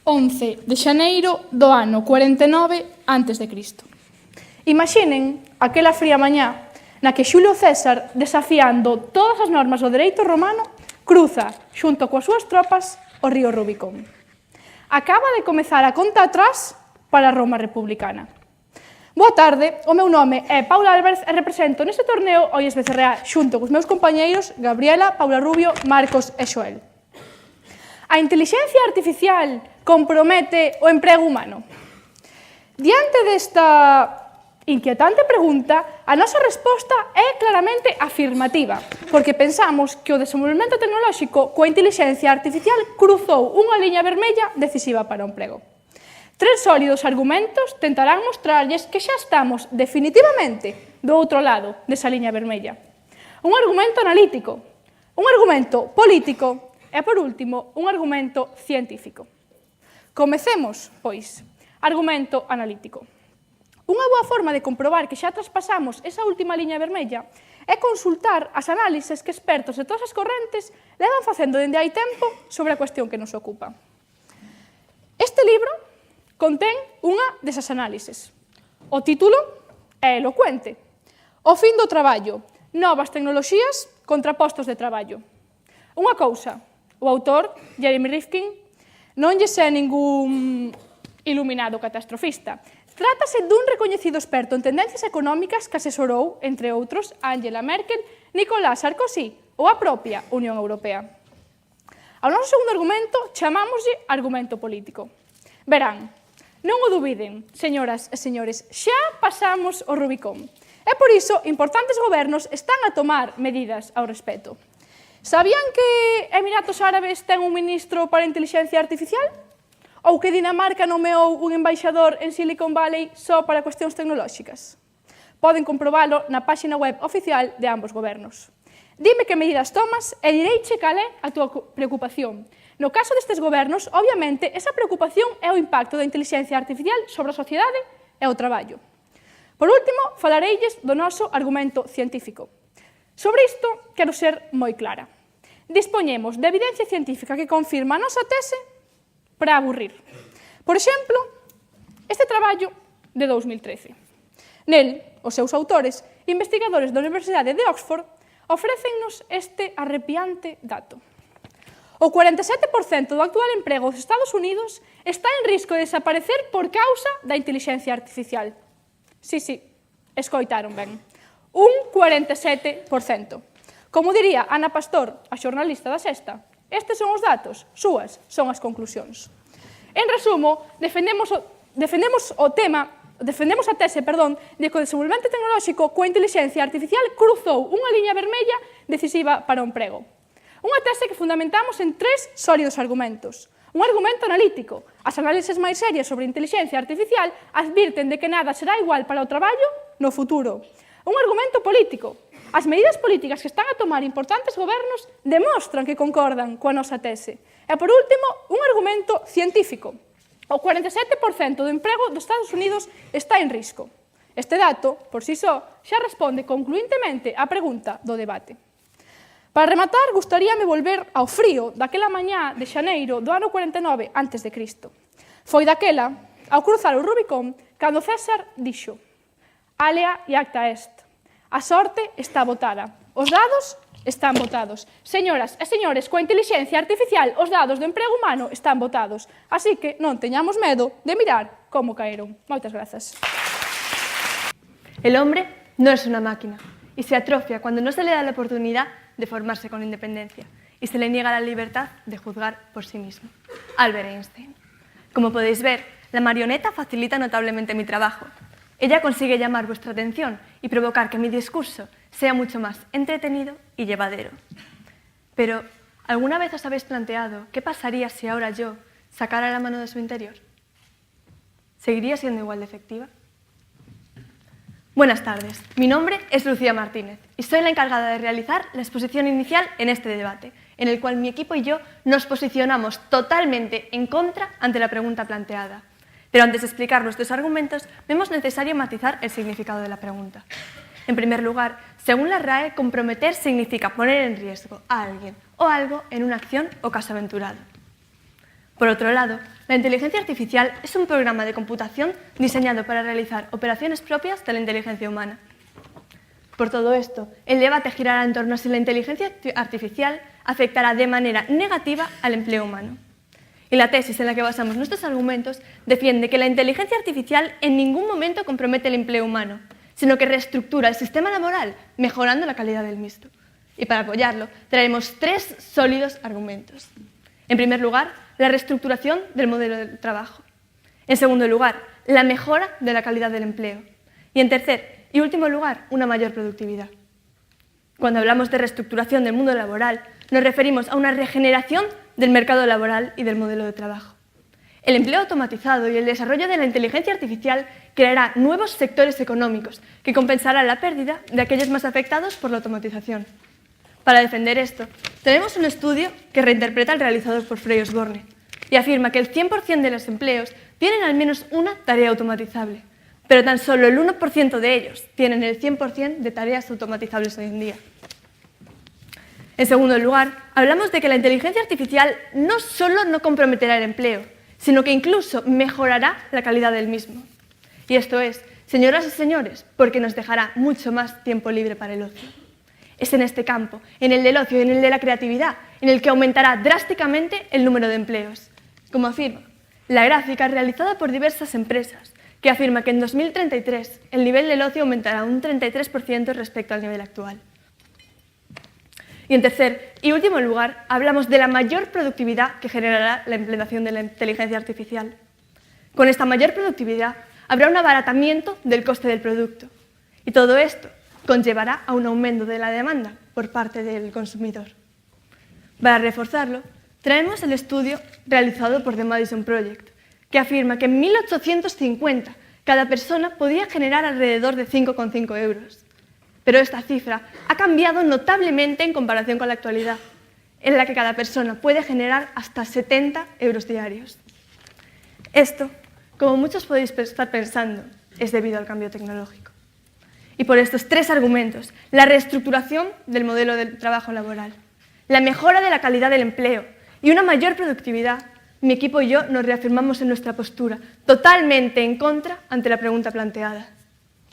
11 de xaneiro do ano 49 a.C. Imaxinen aquela fría mañá na que Xulio César, desafiando todas as normas do dereito romano, cruza, xunto coas súas tropas, o río Rubicón. Acaba de comezar a conta atrás para a Roma republicana. Boa tarde, o meu nome é Paula Álvarez e represento neste torneo o IES Becerreá xunto cos meus compañeiros Gabriela, Paula Rubio, Marcos e Xoel. A intelixencia artificial compromete o emprego humano? Diante desta inquietante pregunta, a nosa resposta é claramente afirmativa, porque pensamos que o desenvolvemento tecnolóxico coa intelixencia artificial cruzou unha liña vermella decisiva para o emprego. Tres sólidos argumentos tentarán mostrarlles que xa estamos definitivamente do outro lado desa liña vermella. Un argumento analítico, un argumento político e, por último, un argumento científico. Comecemos, pois. Argumento analítico. Unha boa forma de comprobar que xa traspasamos esa última liña vermella é consultar as análises que expertos de todas as correntes levan facendo dende hai tempo sobre a cuestión que nos ocupa. Este libro contén unha desas análises. O título é elocuente. O fin do traballo. Novas tecnoloxías contra postos de traballo. Unha cousa. O autor, Jeremy Rifkin, non lle é ningún iluminado catastrofista. Trátase dun recoñecido experto en tendencias económicas que asesorou, entre outros, Angela Merkel, Nicolas Sarkozy ou a propia Unión Europea. Ao noso segundo argumento chamámoslle argumento político. Verán, non o dubiden, señoras e señores, xa pasamos o Rubicón. E por iso, importantes gobernos están a tomar medidas ao respecto. Sabían que Emiratos Árabes ten un ministro para a intelixencia artificial? Ou que Dinamarca nomeou un embaixador en Silicon Valley só para cuestións tecnolóxicas? Poden comprobalo na páxina web oficial de ambos gobernos. Dime que medidas tomas e direiche cal é a túa preocupación. No caso destes gobernos, obviamente, esa preocupación é o impacto da intelixencia artificial sobre a sociedade e o traballo. Por último, falareilles do noso argumento científico. Sobre isto, quero ser moi clara. Dispoñemos de evidencia científica que confirma a nosa tese para aburrir. Por exemplo, este traballo de 2013. Nel, os seus autores, investigadores da Universidade de Oxford, ofrécennos este arrepiante dato. O 47% do actual emprego dos Estados Unidos está en risco de desaparecer por causa da intelixencia artificial. Sí, escoitaron ben. Un 47%. Como diría Ana Pastor, a xornalista da Sexta, estes son os datos, súas son as conclusións. En resumo, defendemos a tese de que o desenvolvemento tecnolóxico coa intelixencia artificial cruzou unha liña vermella decisiva para o emprego. Unha tese que fundamentamos en tres sólidos argumentos. Un argumento analítico. As análises máis serias sobre intelixencia artificial advirten de que nada será igual para o traballo no futuro. Un argumento político. As medidas políticas que están a tomar importantes gobernos demostran que concordan coa nosa tese. E, por último, un argumento científico. O 47% do emprego dos Estados Unidos está en risco. Este dato, por si só, xa responde concluintemente á pregunta do debate. Para rematar, gustaríame volver ao frío daquela mañá de xaneiro do ano 49 a.C. Foi daquela, ao cruzar o Rubicón, cando César dixo: Alea iacta est. A sorte está botada. Os dados están botados. Señoras e señores, coa intelixencia artificial, os dados do emprego humano están botados. Así que non teñamos medo de mirar como caeron. Moitas grazas. El hombre no es una máquina y se atrofia cuando no se le da la oportunidad de formarse con independencia y se le niega la libertad de juzgar por sí mismo. Albert Einstein. Como podéis ver, la marioneta facilita notablemente mi trabajo. Ella consigue llamar vuestra atención y provocar que mi discurso sea mucho más entretenido y llevadero. Pero, ¿alguna vez os habéis planteado qué pasaría si ahora yo sacara la mano de su interior? ¿Seguiría siendo igual de efectiva? Buenas tardes, mi nombre es Lucía Martínez y soy la encargada de realizar la exposición inicial en este debate, en el cual mi equipo y yo nos posicionamos totalmente en contra ante la pregunta planteada. Pero antes de explicar nuestros argumentos, vemos necesario matizar el significado de la pregunta. En primer lugar, según la RAE, comprometer significa poner en riesgo a alguien o algo en una acción o caso aventurado. Por otro lado, la inteligencia artificial es un programa de computación diseñado para realizar operaciones propias de la inteligencia humana. Por todo esto, el debate girará en torno a si la inteligencia artificial afectará de manera negativa al empleo humano. Y la tesis en la que basamos nuestros argumentos defiende que la inteligencia artificial en ningún momento compromete el empleo humano, sino que reestructura el sistema laboral, mejorando la calidad del mismo. Y para apoyarlo, traemos 3 sólidos argumentos. En primer lugar, la reestructuración del modelo de trabajo. En segundo lugar, la mejora de la calidad del empleo. Y en tercer y último lugar, una mayor productividad. Cuando hablamos de reestructuración del mundo laboral, nos referimos a una regeneración del mercado laboral y del modelo de trabajo. El empleo automatizado y el desarrollo de la inteligencia artificial creará nuevos sectores económicos que compensarán la pérdida de aquellos más afectados por la automatización. Para defender esto, tenemos un estudio que reinterpreta el realizado por Frey Osborne y afirma que el 100% de los empleos tienen al menos una tarea automatizable, pero tan solo el 1% de ellos tienen el 100% de tareas automatizables hoy en día. En segundo lugar, hablamos de que la inteligencia artificial no solo no comprometerá el empleo, sino que incluso mejorará la calidad del mismo. Y esto es, señoras y señores, porque nos dejará mucho más tiempo libre para el ocio. Es en este campo, en el del ocio y en el de la creatividad, en el que aumentará drásticamente el número de empleos. Como afirma la gráfica realizada por diversas empresas, que afirma que en 2033 el nivel del ocio aumentará un 33% respecto al nivel actual. Y en tercer y último lugar, hablamos de la mayor productividad que generará la implementación de la inteligencia artificial. Con esta mayor productividad habrá un abaratamiento del coste del producto. Y todo esto conllevará a un aumento de la demanda por parte del consumidor. Para reforzarlo, traemos el estudio realizado por The Madison Project, que afirma que en 1850 cada persona podía generar alrededor de 5,5 euros. Pero esta cifra ha cambiado notablemente en comparación con la actualidad, en la que cada persona puede generar hasta 70 euros diarios. Esto, como muchos podéis estar pensando, es debido al cambio tecnológico. Y por estos 3 argumentos, la reestructuración del modelo de trabajo laboral, la mejora de la calidad del empleo y una mayor productividad, mi equipo y yo nos reafirmamos en nuestra postura, totalmente en contra ante la pregunta planteada.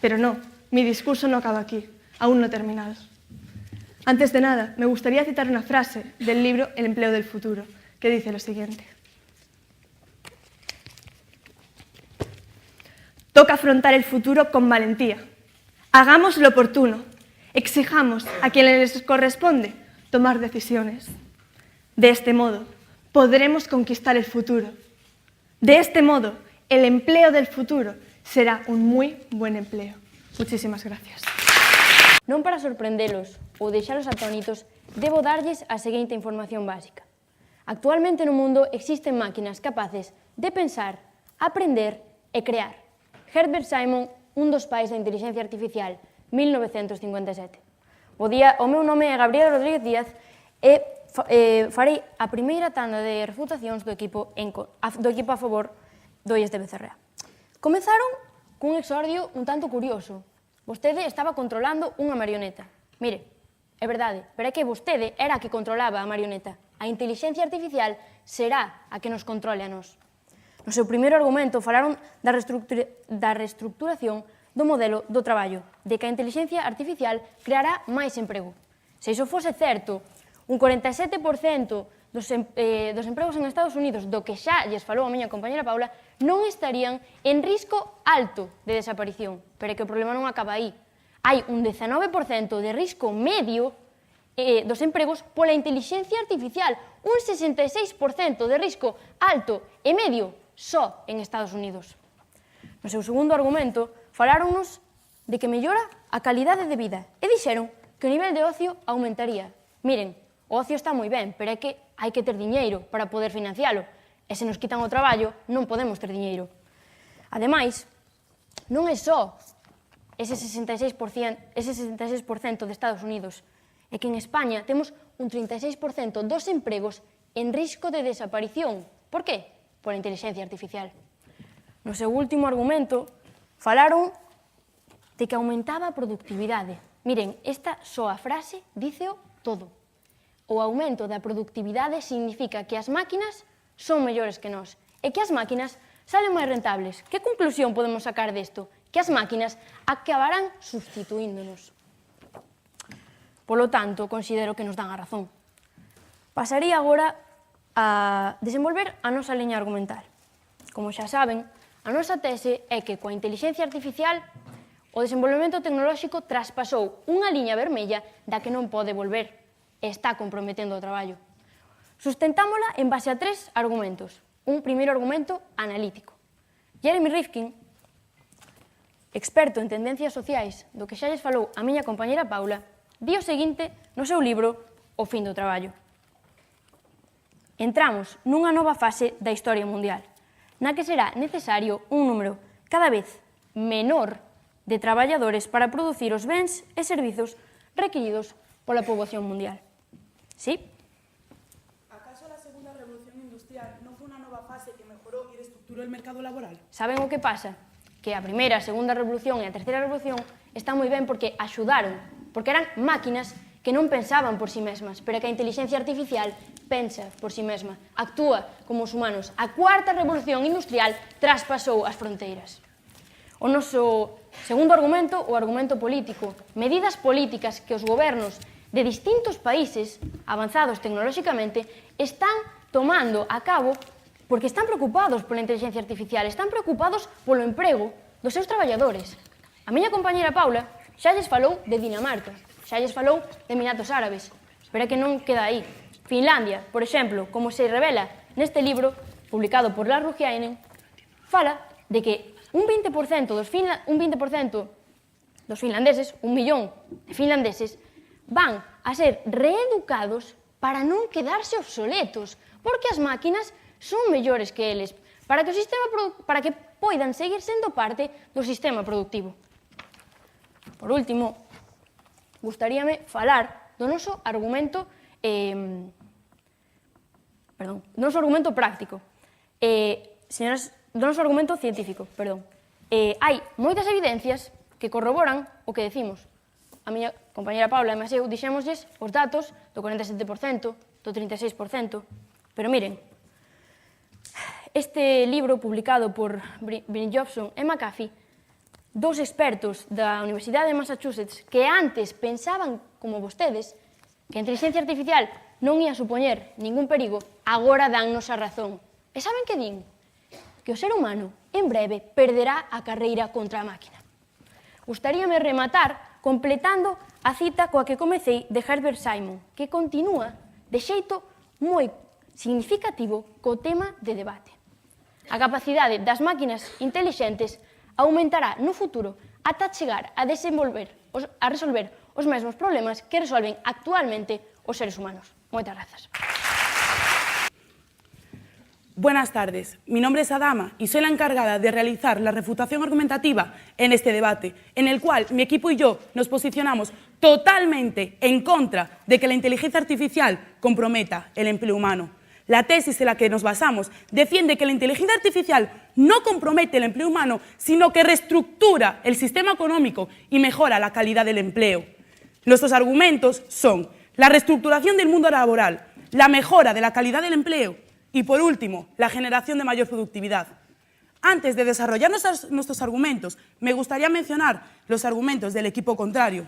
Pero no, mi discurso no acaba aquí, aún no he terminado. Antes de nada, me gustaría citar una frase del libro El empleo del futuro, que dice lo siguiente. Toca afrontar el futuro con valentía. Hagamos lo oportuno. Exijamos a quienes les corresponde tomar decisiones. De este modo, podremos conquistar el futuro. De este modo, el empleo del futuro será un muy buen empleo. Muchísimas gracias. Non para sorprendelos ou deixalos atónitos, debo darlles a seguinte información básica. Actualmente no mundo existen máquinas capaces de pensar, aprender e crear. Herbert Simon, un dos pais da inteligencia artificial, 1957. Bo día, o meu nome é Gabriela Rodríguez Díaz e farei a primeira tanda de refutacións do equipo a favor do IES de Becerrea. Comezaron cun exordio un tanto curioso. Vostede estaba controlando unha marioneta. Mire, é verdade, pero é que vostede era a que controlaba a marioneta. A inteligencia artificial será a que nos controle a nós. No seu primeiro argumento falaron da reestructuración do modelo do traballo, de que a inteligencia artificial creará máis emprego. Se iso fose certo, un 47% dos empregos en Estados Unidos, do que xa lles falou a miña compañera Paula, non estarían en risco alto de desaparición. Pero é que o problema non acaba aí. Hai un 19% de risco medio dos empregos pola inteligencia artificial, un 66% de risco alto e medio só en Estados Unidos. No seu segundo argumento, faláronnos de que mellora a calidade de vida e dixeron que o nivel de ocio aumentaría. Miren, o ocio está moi ben, pero é que hai que ter diñeiro para poder financialo. E se nos quitan o traballo, non podemos ter diñeiro. Ademais, non é só ese 66% de Estados Unidos, é que en España temos un 36% dos empregos en risco de desaparición. Por qué? Pola inteligencia artificial. No seu último argumento, falaron de que aumentaba a productividade. Miren, esta soa frase díceo todo. O aumento da productividade significa que as máquinas son mellores que nós e que as máquinas salen máis rentables. Que conclusión podemos sacar desto? Que as máquinas acabarán sustituíndonos. Polo tanto, considero que nos dan a razón. Pasaría agora a desenvolver a nosa liña argumental. Como xa saben, a nosa tese é que coa inteligencia artificial o desenvolvemento tecnolóxico traspasou unha liña vermella da que non pode volver e está comprometendo o traballo. Sustentámola en base a 3 argumentos. Un primeiro argumento analítico. Jeremy Rifkin, experto en tendencias sociais, do que xa lles falou a miña compañera Paula, di o seguinte no seu libro O fin do traballo. Entramos nunha nova fase da historia mundial, na que será necesario un número cada vez menor de traballadores para producir os bens e servizos requiridos pola poboación mundial. ¿Sí? ¿Acaso la segunda revolución industrial no fue una nueva fase que mejoró y reestructuró el mercado laboral? Saben o que pasa? Que a primeira, a segunda revolución e a terceira revolución están moi ben porque axudaron, porque eran máquinas que non pensaban por si mesmas, pero que a inteligencia artificial pensa por si mesma, actúa como os humanos. A cuarta revolución industrial traspasou as fronteiras. O noso segundo argumento, o argumento político. Medidas políticas que os gobernos de distintos países avanzados tecnolóxicamente están tomando a cabo porque están preocupados pola inteligencia artificial, están preocupados polo emprego dos seus traballadores. A miña compañera Paula xa lles falou de Dinamarca, xa lles falou de Emiratos Árabes, pero é que non queda aí. Finlandia, por exemplo, como se revela neste libro publicado por Lars Ruhiainen, fala de que un 20% dos finlandeses, 1 millón de finlandeses, van a ser reeducados para non quedarse obsoletos, porque as máquinas son mellores que eles, para que poidan seguir sendo parte do sistema productivo. Por último, gustaríame falar do noso argumento práctico. Do noso argumento científico, perdón. Hai moitas evidencias que corroboran o que decimos. A miña compañera Paula e Maseu dixémosles os datos do 47%, do 36%, pero miren, este libro publicado por Brynjolfsson e McAfee, dous expertos da Universidade de Massachusetts que antes pensaban como vostedes que a inteligencia artificial non ia supoñer ningún perigo, agora dannos a razón. E saben que din? Que o ser humano, en breve, perderá a carreira contra a máquina. Gustaríame rematar completando a cita coa que comecei de Herbert Simon, que continúa de xeito moi significativo co tema de debate. A capacidade das máquinas intelixentes aumentará no futuro ata chegar a resolver os mesmos problemas que resolven actualmente os seres humanos. Moitas grazas. Buenas tardes, mi nombre es Adama y soy la encargada de realizar la refutación argumentativa en este debate, en el cual mi equipo y yo nos posicionamos totalmente en contra de que la inteligencia artificial comprometa el empleo humano. La tesis en la que nos basamos defiende que la inteligencia artificial no compromete el empleo humano, sino que reestructura el sistema económico y mejora la calidad del empleo. Nuestros argumentos son la reestructuración del mundo laboral, la mejora de la calidad del empleo y, por último, la generación de mayor productividad. Antes de desarrollar nuestros argumentos, me gustaría mencionar los argumentos del equipo contrario.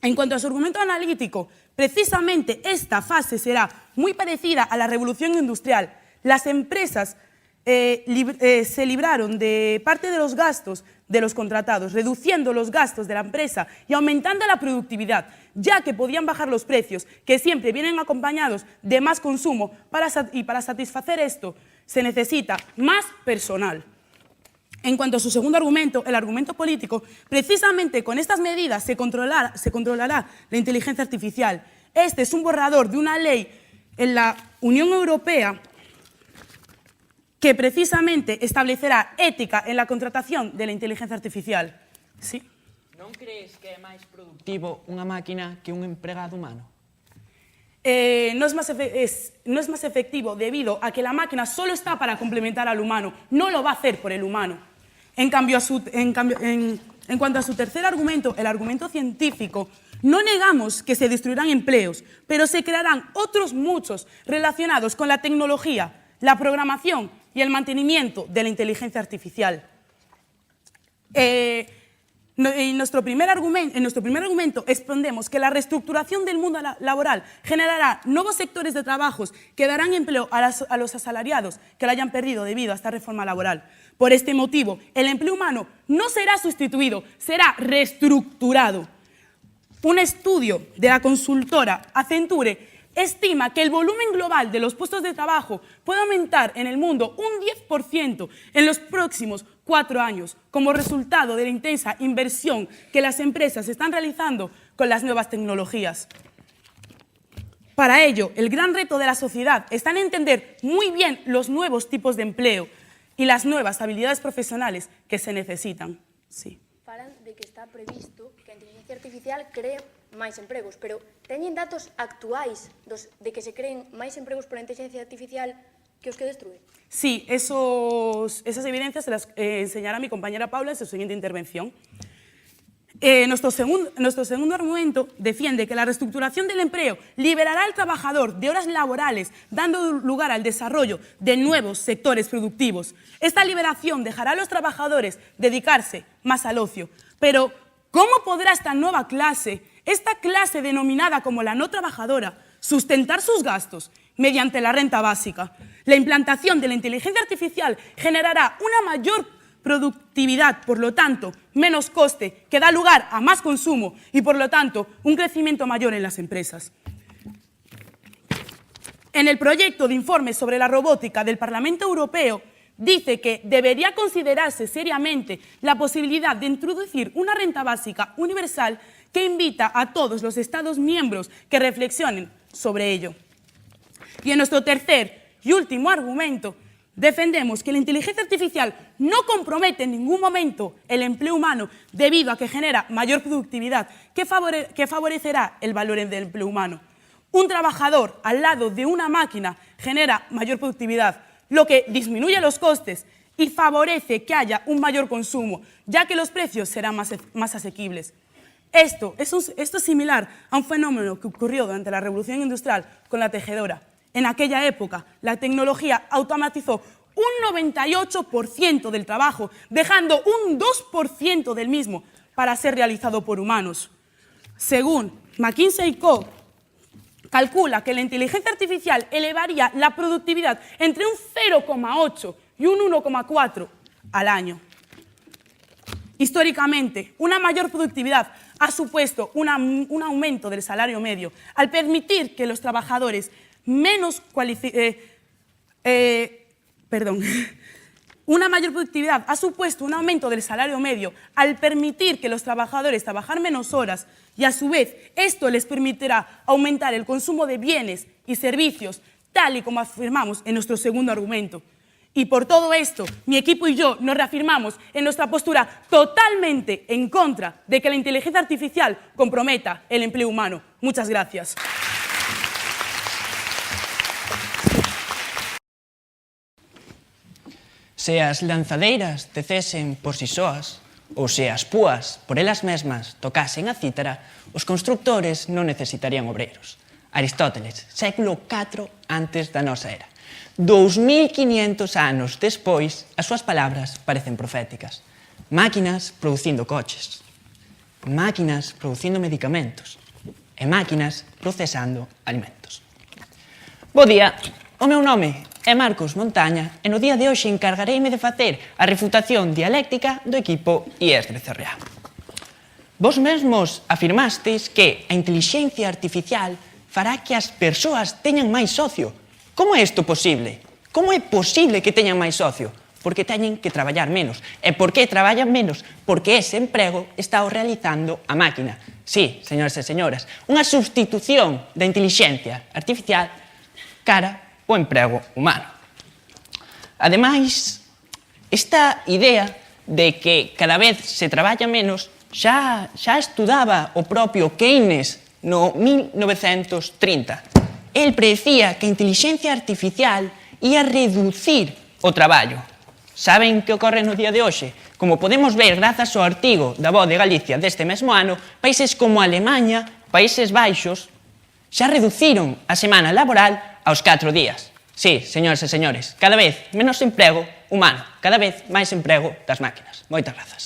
En cuanto a su argumento analítico, precisamente esta fase será muy parecida a la revolución industrial. Las empresas se libraron de parte de los gastos de los contratados, reduciendo los gastos de la empresa y aumentando la productividad, ya que podían bajar los precios, que siempre vienen acompañados de más consumo, y para satisfacer esto se necesita más personal. En cuanto a su segundo argumento, el argumento político, precisamente con estas medidas se controlará la inteligencia artificial. Este es un borrador de una ley en la Unión Europea que precisamente establecerá ética en la contratación de la inteligencia artificial. ¿Sí? Non crees que é máis productivo unha máquina que un empregado humano? No es más efectivo debido a que la máquina solo está para complementar al humano, no lo va a hacer por el humano. En cuanto a su tercer argumento, el argumento científico, no negamos que se destruirán empleos, pero se crearán otros muchos relacionados con la tecnología, la programación y el mantenimiento de la inteligencia artificial. En nuestro primer argumento expondemos que la reestructuración del mundo laboral generará nuevos sectores de trabajos que darán empleo a los asalariados que lo hayan perdido debido a esta reforma laboral. Por este motivo, el empleo humano no será sustituido, será reestructurado. Un estudio de la consultora Accenture estima que el volumen global de los puestos de trabajo puede aumentar en el mundo un 10% en los próximos 4 años, como resultado de la intensa inversión que las empresas están realizando con las nuevas tecnologías. Para ello, el gran reto de la sociedad está en entender muy bien los nuevos tipos de empleo y las nuevas habilidades profesionales que se necesitan. Sí. Falan de que está previsto que a inteligencia artificial cree máis empregos, pero teñen datos actuais de que se creen máis empregos por a inteligencia artificial que os que destrúe? Sí, esas evidencias se las enseñará mi compañera Paula en su siguiente intervención. Nuestro segundo argumento defiende que la reestructuración del empleo liberará al trabajador de horas laborales, dando lugar al desarrollo de nuevos sectores productivos. Esta liberación dejará a los trabajadores dedicarse más al ocio. Pero, ¿cómo podrá esta nueva clase, esta clase denominada como la no trabajadora, sustentar sus gastos mediante la renta básica? La implantación de la inteligencia artificial generará una mayor productividad, por lo tanto, menos coste, que da lugar a más consumo y, por lo tanto, un crecimiento mayor en las empresas. En el proyecto de informe sobre la robótica del Parlamento Europeo, dice que debería considerarse seriamente la posibilidad de introducir una renta básica universal que invita a todos los Estados miembros que reflexionen sobre ello. Y en nuestro tercer y último argumento, defendemos que la inteligencia artificial no compromete en ningún momento el empleo humano debido a que genera mayor productividad que favorecerá el valor del empleo humano. Un trabajador al lado de una máquina genera mayor productividad, lo que disminuye los costes y favorece que haya un mayor consumo, ya que los precios serán más asequibles. Esto es similar a un fenómeno que ocurrió durante la Revolución Industrial con la tejedora. En aquella época, la tecnología automatizó un 98% del trabajo, dejando un 2% del mismo para ser realizado por humanos. Según McKinsey & Co., calcula que la inteligencia artificial elevaría la productividad entre un 0,8 y un 1,4 al año. Históricamente, una mayor productividad ha supuesto un aumento del salario medio, al permitir que los trabajadores Una mayor productividad ha supuesto un aumento del salario medio al permitir que los trabajadores trabajar menos horas y, a su vez, esto les permitirá aumentar el consumo de bienes y servicios, tal y como afirmamos en nuestro segundo argumento. Y por todo esto, mi equipo y yo nos reafirmamos en nuestra postura totalmente en contra de que la inteligencia artificial comprometa el empleo humano. Muchas gracias. Se as lanzadeiras tecesen por si soas, ou se as púas por elas mesmas tocasen a cítara, os constructores non necesitarían obreiros. Aristóteles, século IV antes da nosa era. 2500 anos despois, as súas palabras parecen proféticas. Máquinas producindo coches, máquinas producindo medicamentos e máquinas procesando alimentos. Bo día, o meu nome é Marcos Montaña e no día de hoxe encargareime de facer a refutación dialéctica do equipo IES de Becerreá. Vos mesmos afirmastes que a inteligencia artificial fará que as persoas teñan máis ocio. Como é isto posible? Como é posible que teñan máis ocio? Porque teñen que traballar menos. E por que traballan menos? Porque ese emprego está o realizando a máquina. Sí, señores e señoras, unha substitución da inteligencia artificial cara o emprego humano. Ademais, esta idea de que cada vez se traballa menos xa estudaba o propio Keynes no 1930. El predicía que a inteligencia artificial ia reducir o traballo. Saben que ocorre no día de hoxe? Como podemos ver grazas ao artigo da Voz de Galicia deste mesmo ano, países como Alemanha, Países Baixos, xa reduciron a semana laboral aos 4 días. Sí, señoras e señores, cada vez menos emprego humano, cada vez máis emprego das máquinas. Moitas grazas.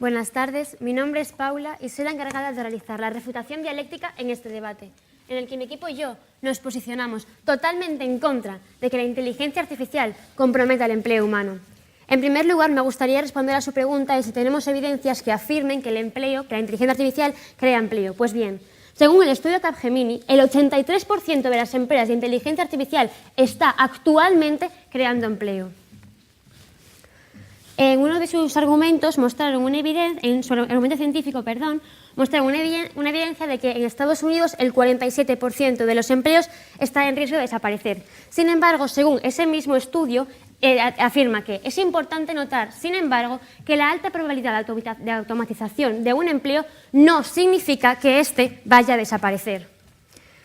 Buenas tardes, mi nombre es Paula y soy la encargada de realizar la refutación dialéctica en este debate, en el que mi equipo y yo nos posicionamos totalmente en contra de que la inteligencia artificial comprometa el empleo humano. En primer lugar, me gustaría responder a su pregunta de si tenemos evidencias que afirmen que la inteligencia artificial crea empleo. Pues bien, según el estudio Capgemini, el 83% de las empresas de inteligencia artificial está actualmente creando empleo. En uno de sus argumentos mostraron una evidencia, en su argumento científico, mostraron una evidencia de que en Estados Unidos el 47% de los empleos está en riesgo de desaparecer. Sin embargo, según ese mismo estudio, afirma que es importante notar, sin embargo, que la alta probabilidad de automatización de un empleo no significa que éste vaya a desaparecer.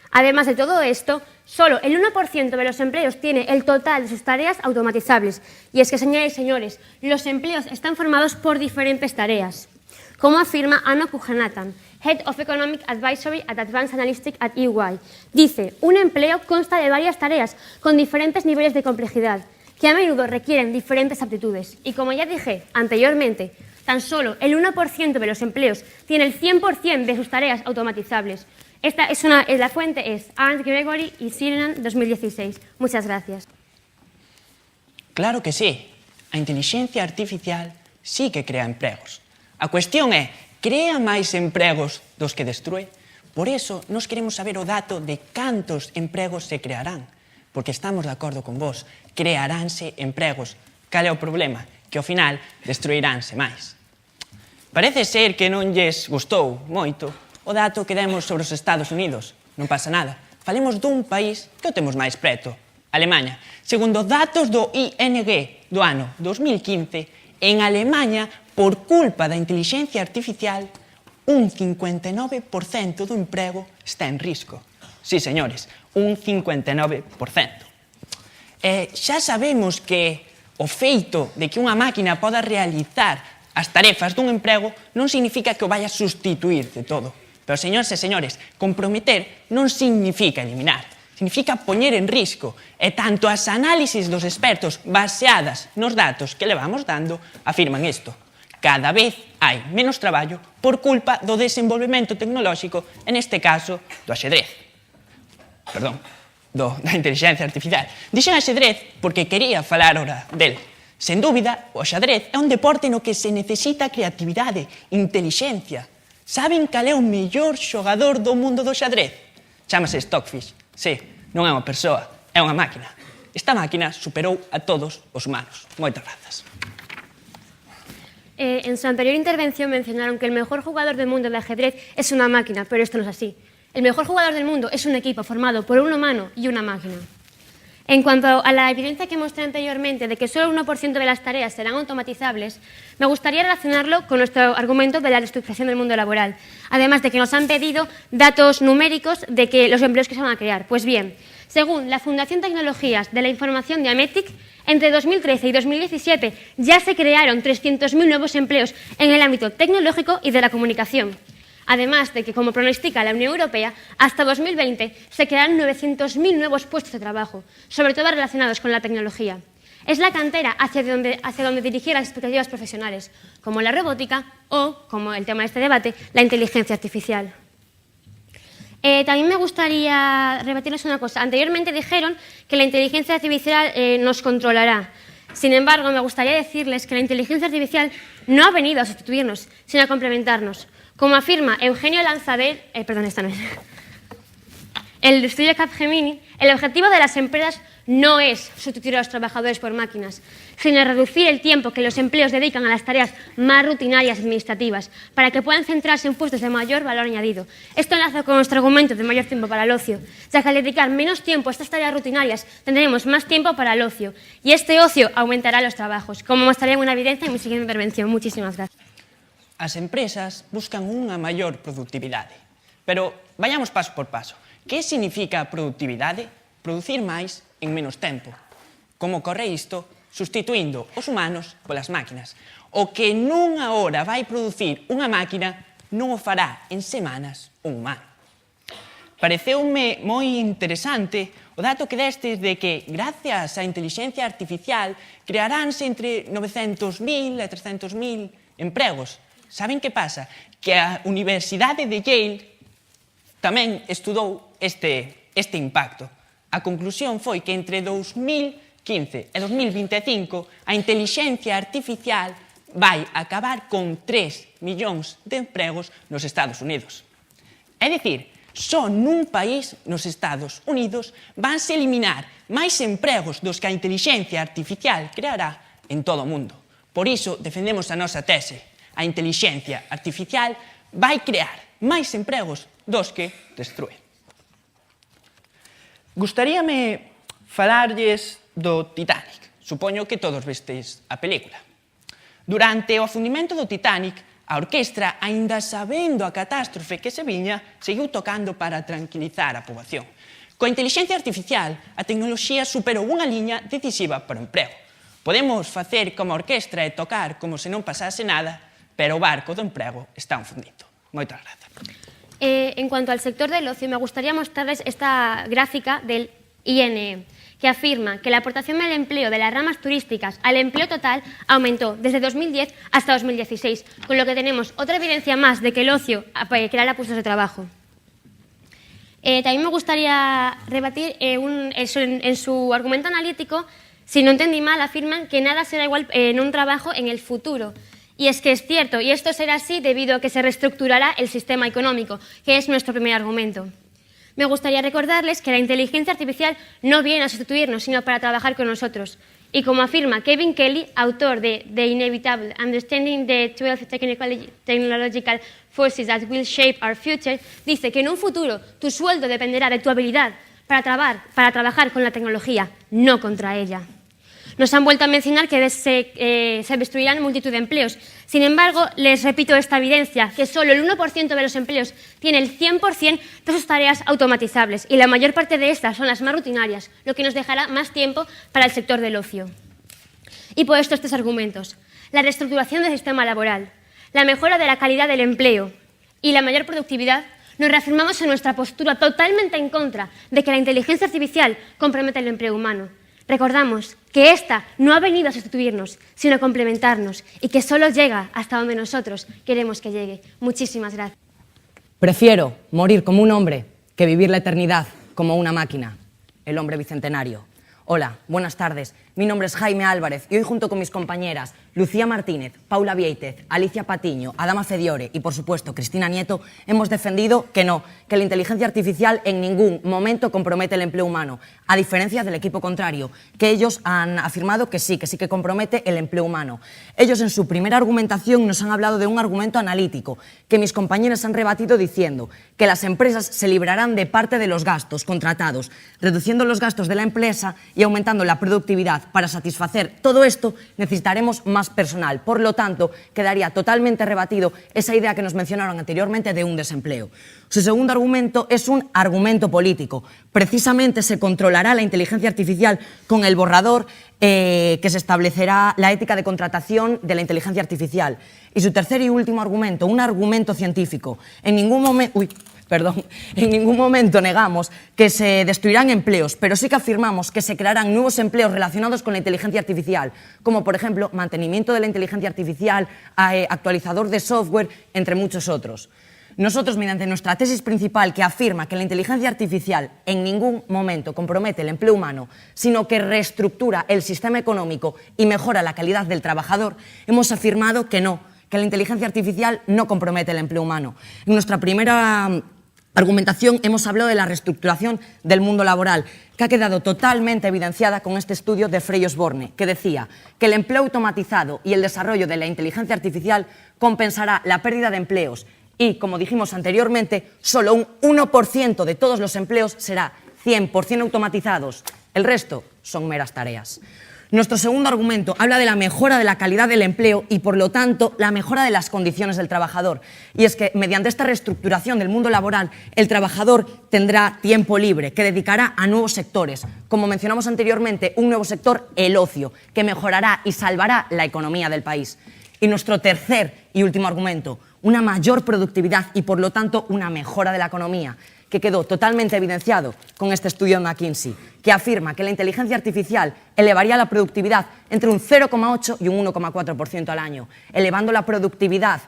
Además de todo esto, solo el 1% de los empleos tiene el total de sus tareas automatizables. Y es que, señoras y señores, los empleos están formados por diferentes tareas. Como afirma Anna Pujanathan, Head of Economic Advisory at Advanced Analytics at EY. Dice, un empleo consta de varias tareas con diferentes niveles de complejidad, que a menudo requieren diferentes aptitudes. Y como ya dije anteriormente, tan solo el 1% de los empleos tiene el 100% de sus tareas automatizables. La fuente es Arndt Gregory y Sirinan 2016. Muchas gracias. Claro que sí. A inteligencia artificial sí que crea empregos. A cuestión é, crea máis empregos dos que destrue? Por iso, nos queremos saber o dato de cantos empregos se crearán. Porque estamos de acordo con vos, crearánse empregos. Cal é o problema? Que ao final destruiránse máis. Parece ser que non lles gustou moito o dato que demos sobre os Estados Unidos. Non pasa nada. Falemos dun país que o temos máis preto, Alemanha. Segundo datos do ING do ano 2015, en Alemanha, por culpa da inteligencia artificial, un 59% do emprego está en risco. Sí, señores, un 59%. Xa sabemos que o feito de que unha máquina poda realizar as tarefas dun emprego non significa que o vaya a sustituir de todo. Pero, señores e señores, comprometer non significa eliminar, significa poñer en risco. E tanto as análisis dos expertos baseadas nos datos que levamos dando afirman isto. Cada vez hai menos traballo por culpa do desenvolvemento tecnolóxico, en este caso, do axedrez. Perdón, da inteligencia artificial. Dixen axedrez porque quería falar ora del. Sen dúbida, o xadrez é un deporte no que se necesita creatividade, intelixencia. Saben cal é o mellor xogador do mundo do xadrez? Chámase Stockfish. Sí, non é unha persoa, é unha máquina. Esta máquina superou a todos os humanos. Moitas grazas. En su anterior intervención mencionaron que el mejor jugador del mundo de ajedrez es una máquina, pero esto no es así. El mejor jugador del mundo es un equipo formado por un humano y una máquina. En cuanto a la evidencia que mostré anteriormente de que solo el 1% de las tareas serán automatizables, me gustaría relacionarlo con nuestro argumento de la reestructuración del mundo laboral, además de que nos han pedido datos numéricos de que los empleos que se van a crear. Pues bien, según la Fundación Tecnologías de la Información de Ametic, entre 2013 y 2017 ya se crearon 300.000 nuevos empleos en el ámbito tecnológico y de la comunicación. Además de que, como pronostica la Unión Europea, hasta 2020 se crearán 900.000 nuevos puestos de trabajo, sobre todo relacionados con la tecnología. Es la cantera hacia donde dirigir las expectativas profesionales, como la robótica o, como el tema de este debate, la inteligencia artificial. También me gustaría rebatirles una cosa. Anteriormente dijeron que la inteligencia artificial nos controlará. Sin embargo, me gustaría decirles que la inteligencia artificial no ha venido a sustituirnos, sino a complementarnos. Como afirma Eugenio Lanzabel, el estudio Capgemini, el objetivo de las empresas no es sustituir a los trabajadores por máquinas, sino reducir el tiempo que los empleos dedican a las tareas más rutinarias administrativas, para que puedan centrarse en puestos de mayor valor añadido. Esto enlaza con nuestro argumento de mayor tiempo para el ocio, ya que al dedicar menos tiempo a estas tareas rutinarias tendremos más tiempo para el ocio, y este ocio aumentará los trabajos, como mostraré en una evidencia en mi siguiente intervención. Muchísimas gracias. As empresas buscan unha maior productividade. Pero vayamos paso por paso. Que significa productividade? Producir máis en menos tempo. Como ocorre isto? Sustituindo os humanos polas máquinas. O que nunha hora vai producir unha máquina non o fará en semanas un humano. Pareceume moi interesante O dato que destes de que, gracias á inteligencia artificial, crearánse entre 900.000 e 300.000 empregos. Saben que pasa? Que a Universidade de Yale tamén estudou este impacto. A conclusión foi que entre 2015 e 2025 a inteligencia artificial vai acabar con 3 millóns de empregos nos Estados Unidos. É dicir, só nun país, nos Estados Unidos, vanse eliminar máis empregos dos que a inteligencia artificial creará en todo o mundo. Por iso, defendemos a nosa tese. A inteligencia artificial vai crear máis empregos dos que destrue. Gustaríame falarlles do Titanic. Supoño que todos vestes a película. Durante o afundimento do Titanic, a orquestra, aínda sabendo a catástrofe que se viña, seguiu tocando para tranquilizar a poboación. Coa inteligencia artificial, a tecnoloxía superou unha liña decisiva para o emprego. Podemos facer como a orquestra e tocar como se non pasase nada, pero o barco do emprego está fundindo. Moitas grazas. En cuanto al sector del ocio, me gustaría mostrarles esta gráfica del INE, que afirma que la aportación del empleo de las ramas turísticas al empleo total aumentó desde 2010 hasta 2016, con lo que tenemos otra evidencia más de que el ocio crea puestos de trabajo. También me gustaría rebatir en su argumento analítico, si no entendí mal, afirman que nada será igual en un trabajo en el futuro. Y es que es cierto, y esto será así debido a que se reestructurará el sistema económico, que es nuestro primer argumento. Me gustaría recordarles que la inteligencia artificial no viene a sustituirnos, sino para trabajar con nosotros. Y como afirma Kevin Kelly, autor de The Inevitable, Understanding the 12 Technological Forces that Will Shape Our Future, dice que en un futuro tu sueldo dependerá de tu habilidad para trabajar con la tecnología, no contra ella. Nos han vuelto a mencionar que se destruirán multitud de empleos. Sin embargo, les repito esta evidencia, que solo el 1% de los empleos tiene el 100% de sus tareas automatizables y la mayor parte de estas son las más rutinarias, lo que nos dejará más tiempo para el sector del ocio. Y por estos tres argumentos, la reestructuración del sistema laboral, la mejora de la calidad del empleo y la mayor productividad, nos reafirmamos en nuestra postura totalmente en contra de que la inteligencia artificial comprometa el empleo humano. Recordamos que esta no ha venido a sustituirnos, sino a complementarnos y que solo llega hasta donde nosotros queremos que llegue. Muchísimas gracias. Prefiero morir como un hombre que vivir la eternidad como una máquina. El hombre bicentenario. Hola, buenas tardes. Mi nombre es Jaime Álvarez y hoy junto con mis compañeras Lucía Martínez, Paula Vieitez, Alicia Patiño, Adama Fediore y por supuesto Cristina Nieto hemos defendido que no, que la inteligencia artificial en ningún momento compromete el empleo humano, a diferencia del equipo contrario, que ellos han afirmado que sí que compromete el empleo humano. Ellos en su primera argumentación nos han hablado de un argumento analítico que mis compañeras han rebatido diciendo que las empresas se librarán de parte de los gastos contratados, reduciendo los gastos de la empresa y aumentando la productividad. Para satisfacer todo esto necesitaremos más personal. Por lo tanto, quedaría totalmente rebatido esa idea que nos mencionaron anteriormente de un desempleo. Su segundo argumento es un argumento político. Precisamente se controlará la inteligencia artificial con el borrador que se establecerá la ética de contratación de la inteligencia artificial. Y su tercer y último argumento, un argumento científico. En ningún momento negamos que se destruirán empleos, pero sí que afirmamos que se crearán nuevos empleos relacionados con la inteligencia artificial, como por ejemplo mantenimiento de la inteligencia artificial, actualizador de software, entre muchos otros. Nosotros, mediante nuestra tesis principal que afirma que la inteligencia artificial en ningún momento compromete el empleo humano, sino que reestructura el sistema económico y mejora la calidad del trabajador, hemos afirmado que no, que la inteligencia artificial no compromete el empleo humano. En nuestra primera argumentación hemos hablado de la reestructuración del mundo laboral, que ha quedado totalmente evidenciada con este estudio de Frey Osborne, que decía que el empleo automatizado y el desarrollo de la inteligencia artificial compensará la pérdida de empleos y, como dijimos anteriormente, solo un 1% de todos los empleos será 100% automatizados. El resto son meras tareas. Nuestro segundo argumento habla de la mejora de la calidad del empleo y, por lo tanto, la mejora de las condiciones del trabajador. Y es que, mediante esta reestructuración del mundo laboral, el trabajador tendrá tiempo libre, que dedicará a nuevos sectores. Como mencionamos anteriormente, un nuevo sector, el ocio, que mejorará y salvará la economía del país. Y nuestro tercer y último argumento, una mayor productividad y, por lo tanto, una mejora de la economía, que quedó totalmente evidenciado con este estudio de McKinsey, que afirma que la inteligencia artificial elevaría la productividad entre un 0,8 y un 1,4% al año. Elevando la productividad,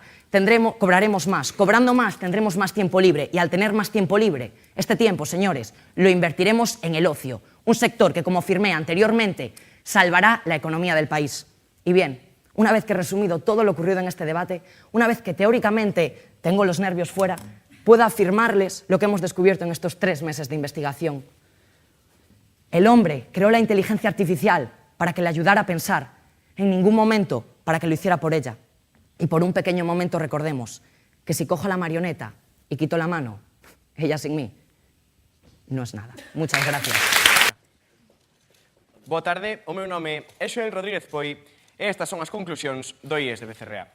cobraremos más. Cobrando más, tendremos más tiempo libre. Y al tener más tiempo libre, este tiempo, señores, lo invertiremos en el ocio. Un sector que, como afirmé anteriormente, salvará la economía del país. Y bien, una vez que he resumido todo lo ocurrido en este debate, una vez que teóricamente tengo los nervios fuera, puedo afirmarles lo que hemos descubierto en estos 3 meses de investigación. El hombre creó la inteligencia artificial para que le ayudara a pensar, en ningún momento para que lo hiciera por ella. Y por un pequeño momento recordemos que si cojo la marioneta y quito la mano, ella sin mí no es nada. Muchas gracias. Boa tarde, o meu nome é Xoel Rodríguez Poi e estas son as conclusións do IES de BCRA.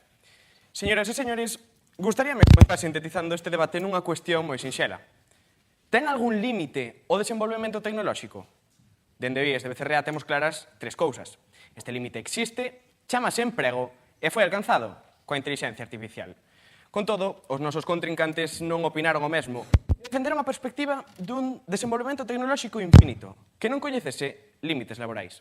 Señoras e señores, gustaríame comenzar sintetizando este debate nunha cuestión moi sinxela. Ten algún límite o desenvolvemento tecnolóxico? Dende o IES de BCRA temos claras 3 cousas. Este límite existe, chámase emprego e foi alcanzado coa inteligencia artificial. Con todo, os nosos contrincantes non opinaron o mesmo. Defenderon a perspectiva dun desenvolvemento tecnolóxico infinito, que non coñecese límites laborais.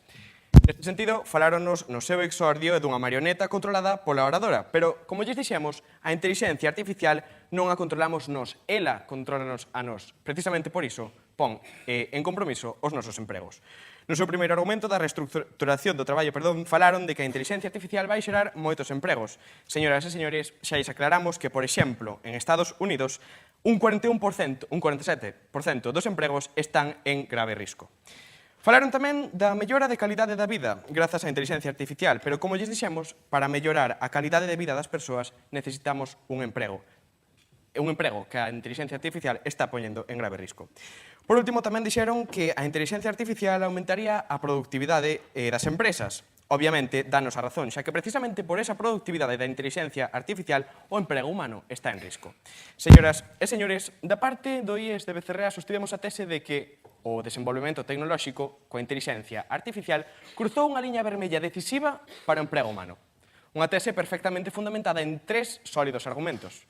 Neste sentido, faláronos no seu exordio dunha marioneta controlada pola oradora, pero, como lles dixemos, a inteligencia artificial non a controlamos nós, ela controlanos a nós. Precisamente por iso, pon en compromiso os nosos empregos. No seu primeiro argumento da reestructuración do traballo, falaron de que a inteligencia artificial vai xerar moitos empregos. Señoras e señores, xa lles aclaramos que, por exemplo, en Estados Unidos, un 47% dos empregos están en grave risco. Falaron tamén da mellora de calidade da vida grazas á inteligencia artificial, pero, como lles dixemos, para mellorar a calidade de vida das persoas necesitamos un emprego que a inteligencia artificial está poñendo en grave risco. Por último, tamén dixeron que a inteligencia artificial aumentaría a productividade das empresas. Obviamente, danos a razón, xa que precisamente por esa productividade da inteligencia artificial o emprego humano está en risco. Señoras e señores, da parte do IES de BCRA sostivemos a tese de que o desenvolvemento tecnolóxico coa inteligencia artificial cruzou unha liña vermella decisiva para o emprego humano. Unha tese perfectamente fundamentada en 3 sólidos argumentos.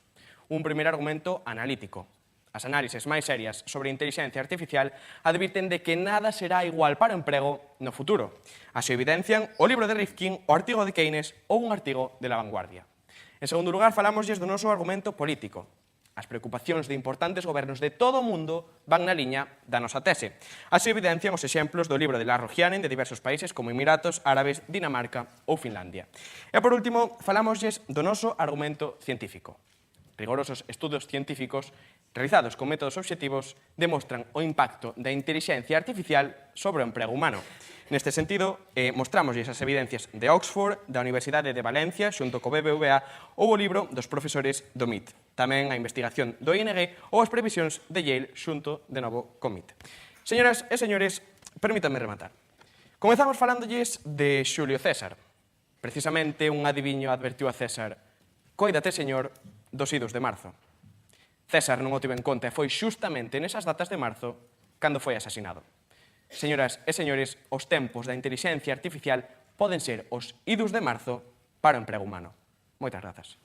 Un primeiro argumento analítico. As análises máis serias sobre a inteligencia artificial advirten de que nada será igual para o emprego no futuro. Así evidencian o libro de Rifkin, o artigo de Keynes ou un artigo de La Vanguardia. En segundo lugar, falámosles do noso argumento político. As preocupacións de importantes gobernos de todo o mundo van na liña da nosa tese. Así evidencian os exemplos do libro de Lars Rogianen de diversos países como Emiratos Árabes, Dinamarca ou Finlandia. E por último, falámosles do noso argumento científico. Rigorosos estudos científicos realizados con métodos obxectivos demostran o impacto da inteligencia artificial sobre o emprego humano. Neste sentido, mostramoslle as evidencias de Oxford, da Universidade de Valencia, xunto co BBVA, ou o libro dos profesores do MIT. Tamén a investigación do ING ou as previsións de Yale xunto de novo co MIT. Señoras e señores, permítanme rematar. Comezamos falándolles de Xulio César. Precisamente un adiviño advertiu a César: "Cóidate, señor, dos idos de marzo". César non o tivo en conta e foi xustamente nesas datas de marzo cando foi asasinado. Señoras e señores, os tempos da inteligencia artificial poden ser os idos de marzo para o emprego humano. Moitas grazas.